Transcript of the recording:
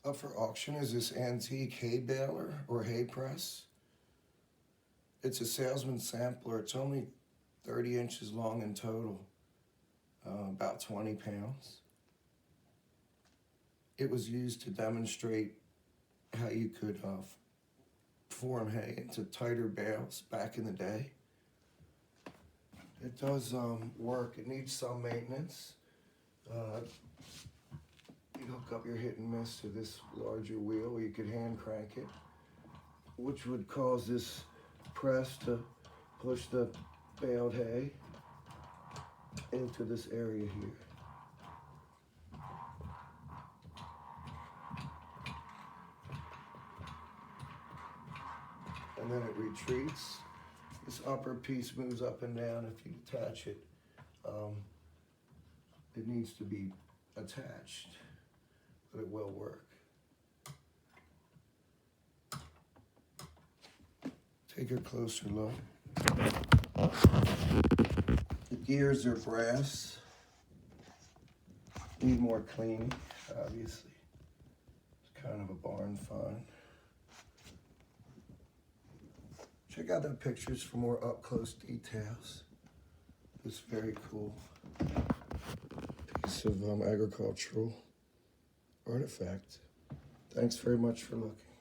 Up for auction is this antique hay baler or hay press. It's a Salesman sampler. It's only 30 inches long in total, about 20 pounds. It was used to demonstrate how you could form hay into tighter bales back in the day. It does work. It needs some maintenance. You hook up your hit and miss to this larger wheel, or you could hand crank it, which would cause this press to push the baled hay into this area here. And then it retreats. This upper piece moves up and down if you attach it. It needs to be attached, but it will work. Take a closer look. The gears are brass. Need more cleaning, obviously. It's kind of a barn find. Check out the pictures for more up-close details. It's very cool piece of agricultural artifact. Thanks very much for looking.